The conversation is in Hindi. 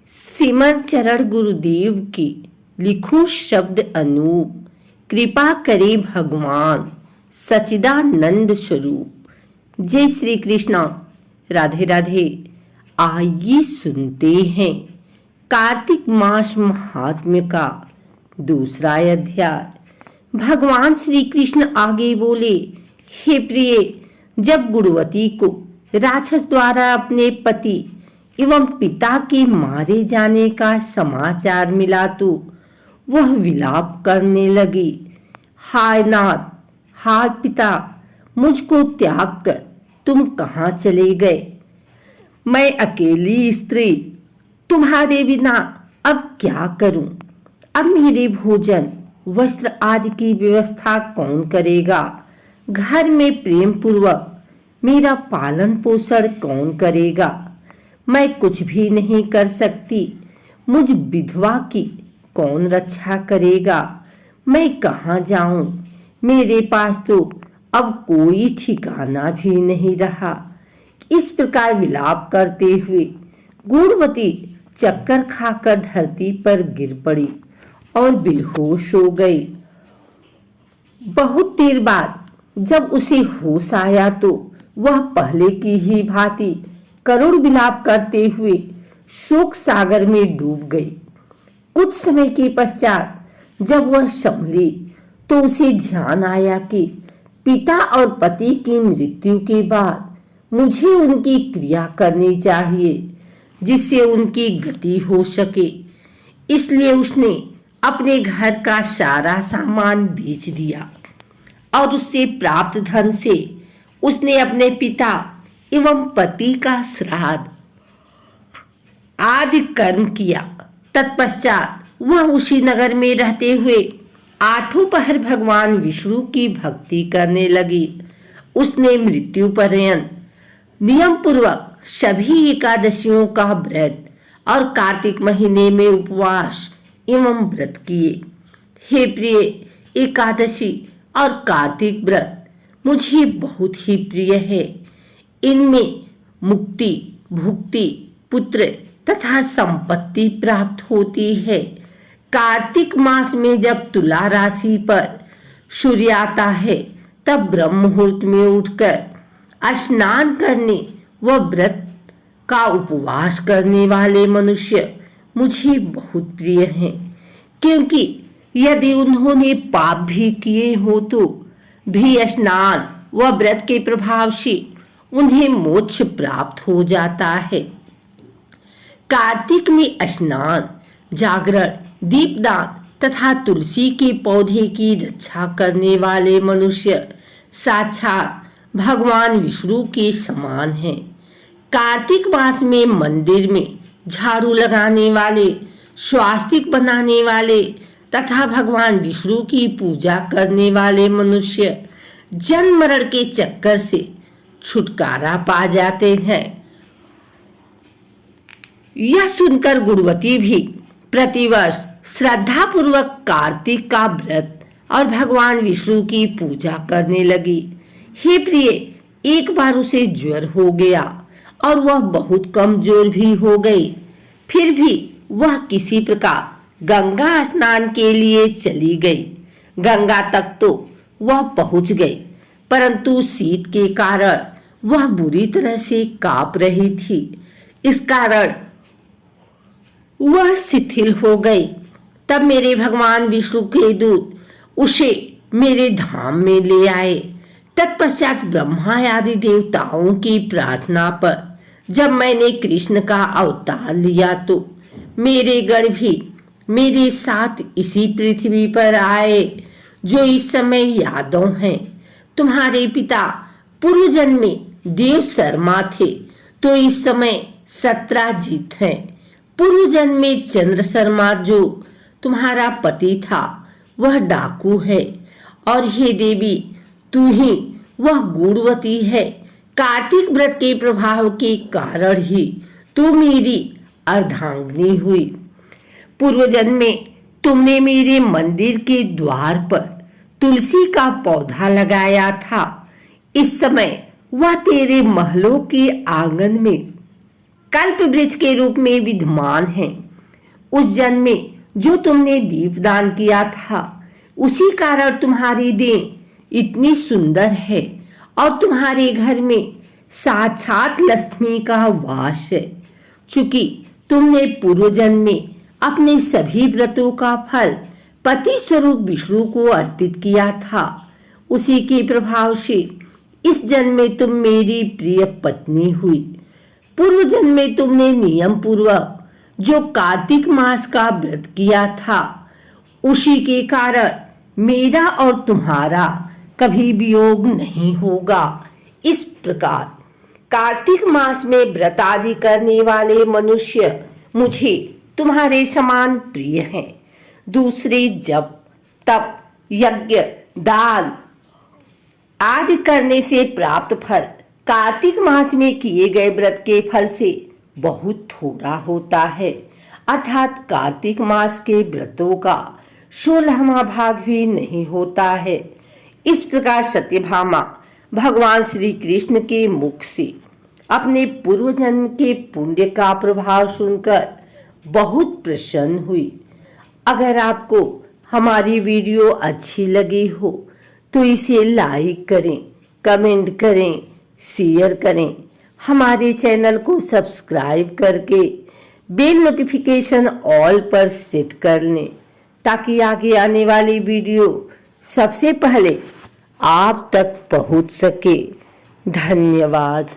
सिमर चरण गुरुदेव की लिखूं शब्द अनूप। कृपा करे भगवान सच्चिदानंद स्वरूप। जय श्री कृष्णा। राधे राधे। आइए सुनते हैं कार्तिक मास महात्म्य का दूसरा अध्याय। भगवान श्री कृष्ण आगे बोले, हे प्रिय, जब गुणवती को राक्षस द्वारा अपने पति एवं पिता के मारे जाने का समाचार मिला तो वह विलाप करने लगी। हाय नाथ, हाय पिता, मुझको त्याग कर तुम कहाँ चले गए? मैं अकेली स्त्री तुम्हारे बिना अब क्या करूं? अब मेरे भोजन वस्त्र आदि की व्यवस्था कौन करेगा? घर में प्रेम पूर्वक मेरा पालन पोषण कौन करेगा? मैं कुछ भी नहीं कर सकती। मुझ विधवा की कौन रक्षा करेगा? मैं कहाँ जाऊं? मेरे पास तो अब कोई ठिकाना भी नहीं रहा। इस प्रकार विलाप करते हुए गुणवती चक्कर खाकर धरती पर गिर पड़ी और बेहोश हो गई। बहुत देर बाद जब उसे होश आया तो वह पहले की ही भांति करुण विलाप करते हुए शोक सागर में डूब गई। कुछ समय के पश्चात जब वह संभली तो उसे ध्यान आया कि पिता और पति की मृत्यु के बाद मुझे उनकी क्रिया करनी चाहिए जिससे उनकी गति हो सके। इसलिए उसने अपने घर का सारा सामान बेच दिया और उससे प्राप्त धन से उसने अपने पिता एवं पति का श्राद्ध आदि कर्म किया। तत्पश्चात वह उसी नगर में रहते हुए आठों पहर भगवान विष्णु की भक्ति करने लगी। उसने मृत्यु पर्यंत नियम पूर्वक सभी एकादशियों का व्रत और कार्तिक महीने में उपवास एवं व्रत किए। हे प्रिय, एकादशी और कार्तिक व्रत मुझे बहुत ही प्रिय है। इनमें मुक्ति, भुक्ति, पुत्र तथा संपत्ति प्राप्त होती है। कार्तिक मास में जब तुला राशि पर सूर्य आता है तब ब्रह्म मुहूर्त में उठकर स्नान करने व व्रत का उपवास करने वाले मनुष्य मुझे बहुत प्रिय हैं, क्योंकि यदि उन्होंने पाप भी किए हो तो भी स्नान व व्रत के प्रभाव से उन्हें मोक्ष प्राप्त हो जाता है। कार्तिक में स्नान, जागरण, दीपदान तथा तुलसी के पौधे की रक्षा करने वाले मनुष्य साक्षात भगवान विष्णु के समान हैं। कार्तिक मास में मंदिर में झाड़ू लगाने वाले, स्वास्तिक बनाने वाले तथा भगवान विष्णु की पूजा करने वाले मनुष्य जन्म मरण के चक्कर से छुटकारा पा जाते हैं। यह सुनकर गुणवती भी प्रतिवर्ष श्रद्धा पूर्वक कार्तिक का व्रत और भगवान विष्णु की पूजा करने लगी। हे प्रिय, एक बार उसे ज्वर हो गया और वह बहुत कमजोर भी हो गई। फिर भी वह किसी प्रकार गंगा स्नान के लिए चली गई। गंगा तक तो वह पहुंच गई, परंतु शीत के कारण वह बुरी तरह से कांप रही थी। इस कारण वह शिथिल हो गई। तब मेरे भगवान विष्णु के दूत उसे मेरे धाम में ले आए। तत्पश्चात ब्रह्मा आदि देवताओं की प्रार्थना पर जब मैंने कृष्ण का अवतार लिया तो मेरे गण भी मेरे साथ इसी पृथ्वी पर आए जो इस समय यादव हैं। तुम्हारे पिता पूर्व जन्म में देव शर्मा थे तो इस समय सत्राजीत हैं। पूर्व जन्म में चंद्र शर्मा जो तुम्हारा पति था वह डाकू है, और हे देवी, तू ही वह गुणवती है। कार्तिक व्रत के प्रभाव के कारण ही तू मेरी अर्धांगिनी हुई। पूर्व जन्म में तुमने मेरे मंदिर के द्वार पर तुलसी का पौधा लगाया था। इस समय वह तेरे महलों के आंगन में कल्प वृक्ष के रूप में विद्यमान हैं। उस जन्म में जो तुमने दीपदान किया था, उसी कारण तुम्हारी देह इतनी सुंदर है और तुम्हारे घर में साक्षात लक्ष्मी का वास है। चूंकि तुमने पूर्व जन्म में अपने सभी व्रतों का फल पति स्वरूप विष्णु को अर्पित किया था, उसी के प्रभाव से इस जन्म में तुम मेरी प्रिय पत्नी हुई। पूर्व जन्म में तुमने नियम पूर्वक जो कार्तिक मास का व्रत किया था, उसी के कारण मेरा और तुम्हारा कभी वियोग नहीं होगा। इस प्रकार कार्तिक मास में व्रत आदि करने वाले मनुष्य मुझे तुम्हारे समान प्रिय हैं। दूसरे जप, तप, यज्ञ, दान आदि करने से प्राप्त फल कार्तिक मास में किए गए व्रत के फल से बहुत थोड़ा होता है। अर्थात कार्तिक मास के व्रतों का 16वां भाग भी नहीं होता है। इस प्रकार सत्यभामा भगवान श्री कृष्ण के मुख से अपने पूर्व जन्म के पुण्य का प्रभाव सुनकर बहुत प्रसन्न हुई। अगर आपको हमारी वीडियो अच्छी लगी हो तो इसे लाइक करें, कमेंट करें, शेयर करें। हमारे चैनल को सब्सक्राइब करके बेल नोटिफिकेशन ऑल पर सेट कर लें, ताकि आगे आने वाली वीडियो सबसे पहले आप तक पहुंच सके। धन्यवाद।